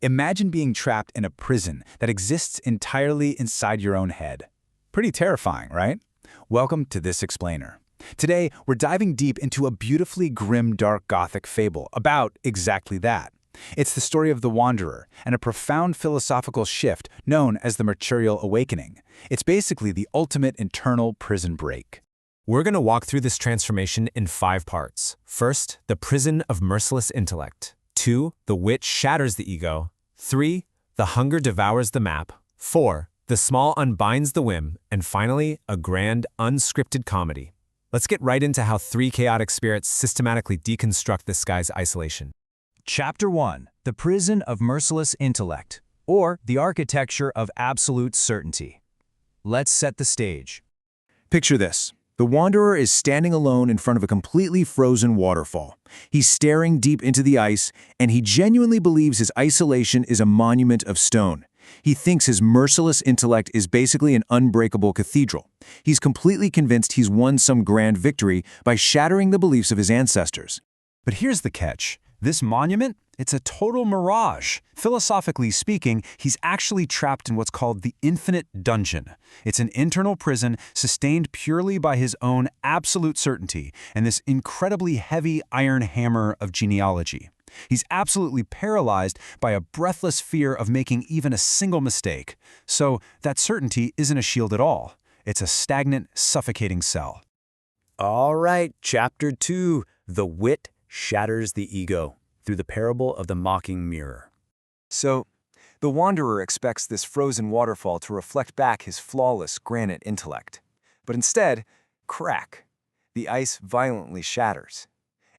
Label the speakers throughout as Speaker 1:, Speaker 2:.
Speaker 1: Imagine being trapped in a prison that exists entirely inside your own head. Pretty terrifying, right? Welcome to This Explainer. Today, we're diving deep into a beautifully grim, dark Gothic fable about exactly that. It's the story of the Wanderer and a profound philosophical shift known as the Mercurial Awakening. It's basically the ultimate internal prison break.
Speaker 2: We're going to walk through this transformation in 5 parts. First, the prison of merciless intellect. 2, the wit shatters the ego. 3, the hunger devours the map. 4, the small unbinds the whim. And finally, a grand, unscripted comedy. Let's get right into how 3 chaotic spirits systematically deconstruct this guy's isolation.
Speaker 3: Chapter 1. The Prison of Merciless Intellect, or the Architecture of Absolute Certainty. Let's set the stage.
Speaker 4: Picture this. The Wanderer is standing alone in front of a completely frozen waterfall. He's staring deep into the ice, and he genuinely believes his isolation is a monument of stone. He thinks his merciless intellect is basically an unbreakable cathedral. He's completely convinced he's won some grand victory by shattering the beliefs of his ancestors.
Speaker 3: But here's the catch. This monument, it's a total mirage. Philosophically speaking, he's actually trapped in what's called the infinite dungeon. It's an internal prison sustained purely by his own absolute certainty and this incredibly heavy iron hammer of genealogy. He's absolutely paralyzed by a breathless fear of making even a single mistake. So that certainty isn't a shield at all. It's a stagnant, suffocating cell.
Speaker 5: All right, Chapter 2, The Wit Shatters the Ego, through the parable of the mocking mirror.
Speaker 6: So, the Wanderer expects this frozen waterfall to reflect back his flawless granite intellect. But instead, crack. The ice violently shatters,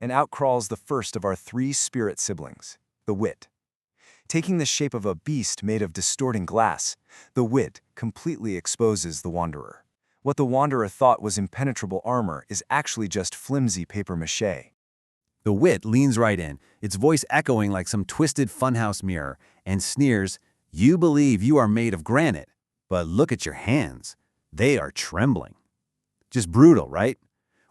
Speaker 6: and out crawls the first of our 3 spirit siblings, the Wit. Taking the shape of a beast made of distorting glass, the Wit completely exposes the Wanderer. What the Wanderer thought was impenetrable armor is actually just flimsy papier-mâché.
Speaker 5: The Wit leans right in, its voice echoing like some twisted funhouse mirror, and sneers, "You believe you are made of granite, but look at your hands. They are trembling." Just brutal, right?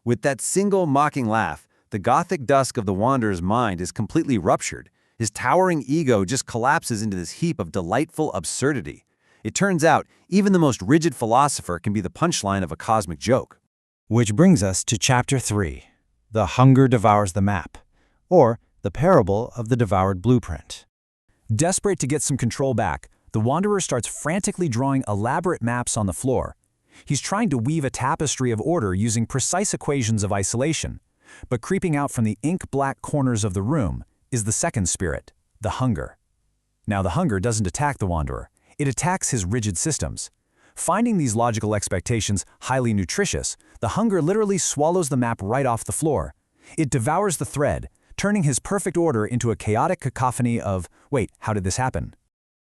Speaker 5: With that single mocking laugh, the Gothic dusk of the Wanderer's mind is completely ruptured. His towering ego just collapses into this heap of delightful absurdity. It turns out, even the most rigid philosopher can be the punchline of a cosmic joke.
Speaker 3: Which brings us to Chapter 3. The Hunger Devours the Map, or the Parable of the Devoured Blueprint. Desperate to get some control back, the Wanderer starts frantically drawing elaborate maps on the floor. He's trying to weave a tapestry of order using precise equations of isolation. But creeping out from the ink-black corners of the room is the second spirit, the Hunger. Now, the Hunger doesn't attack the Wanderer. It attacks his rigid systems. Finding these logical expectations highly nutritious, the Hunger literally swallows the map right off the floor. It devours the thread, turning his perfect order into a chaotic cacophony of, wait, how did this happen?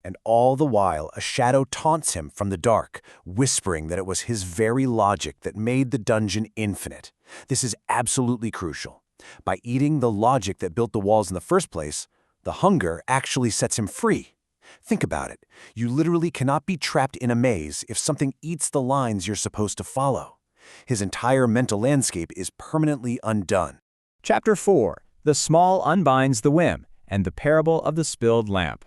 Speaker 4: And all the while, a shadow taunts him from the dark, whispering that it was his very logic that made the dungeon infinite. This is absolutely crucial. By eating the logic that built the walls in the first place, the Hunger actually sets him free. Think about it. You literally cannot be trapped in a maze if something eats the lines you're supposed to follow. His entire mental landscape is permanently undone.
Speaker 3: Chapter 4. The Small Unbinds the Whim, and the Parable of the Spilled Lamp.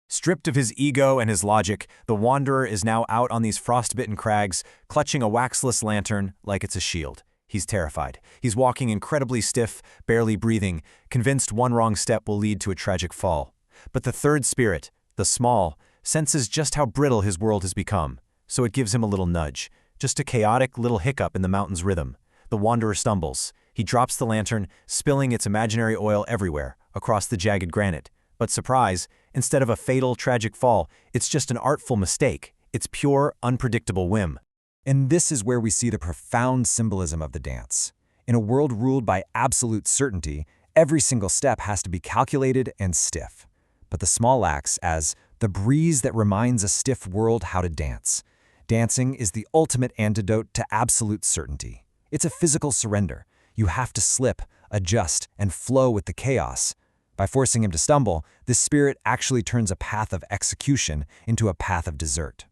Speaker 2: Stripped of his ego and his logic, the Wanderer is now out on these frostbitten crags, clutching a waxless lantern like it's a shield. He's terrified. He's walking incredibly stiff, barely breathing, convinced one wrong step will lead to a tragic fall. But the third spirit, the Small, senses just how brittle his world has become, so it gives him a little nudge, just a chaotic little hiccup in the mountain's rhythm. The Wanderer stumbles. He drops the lantern, spilling its imaginary oil everywhere, across the jagged granite. But surprise, instead of a fatal, tragic fall, it's just an artful mistake. It's pure, unpredictable whim.
Speaker 3: And this is where we see the profound symbolism of the dance. In a world ruled by absolute certainty, every single step has to be calculated and stiff. But the Small acts as the breeze that reminds a stiff world how to dance. Dancing is the ultimate antidote to absolute certainty. It's a physical surrender. You have to slip, adjust, and flow with the chaos. By forcing him to stumble, this spirit actually turns a path of execution into a path of desert.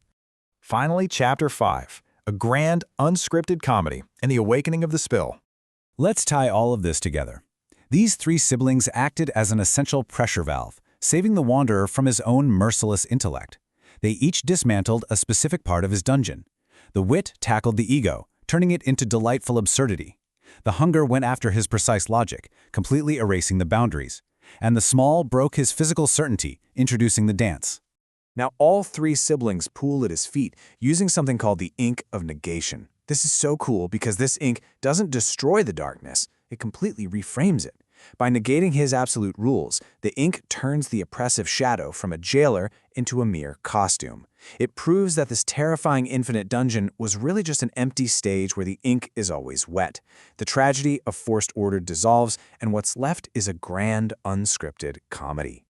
Speaker 1: Finally, Chapter 5. A grand, unscripted comedy and the awakening of the spill. Let's tie all of this together. These 3 siblings acted as an essential pressure valve, saving the Wanderer from his own merciless intellect. They each dismantled a specific part of his dungeon. The wit tackled the ego, turning it into delightful absurdity. The hunger went after his precise logic, completely erasing the boundaries. And the small broke his physical certainty, introducing the dance.
Speaker 6: Now all three siblings pool at his feet, using something called the ink of negation. This is so cool because this ink doesn't destroy the darkness, it completely reframes it. By negating his absolute rules, the ink turns the oppressive shadow from a jailer into a mere costume. It proves that this terrifying infinite dungeon was really just an empty stage where the ink is always wet. The tragedy of forced order dissolves, and what's left is a grand, unscripted comedy.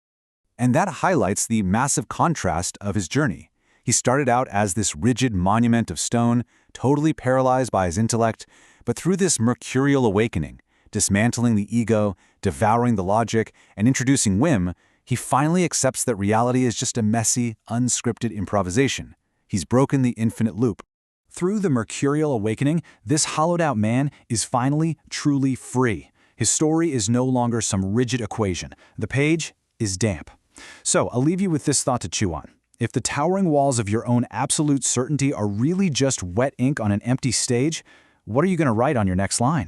Speaker 1: And that highlights the massive contrast of his journey. He started out as this rigid monument of stone, totally paralyzed by his intellect, but through this Mercurial Awakening, dismantling the ego, devouring the logic, and introducing whim, he finally accepts that reality is just a messy, unscripted improvisation. He's broken the infinite loop. Through the Mercurial Awakening, this hollowed-out man is finally, truly free. His story is no longer some rigid equation. The page is damp. So, I'll leave you with this thought to chew on. If the towering walls of your own absolute certainty are really just wet ink on an empty stage, what are you going to write on your next line?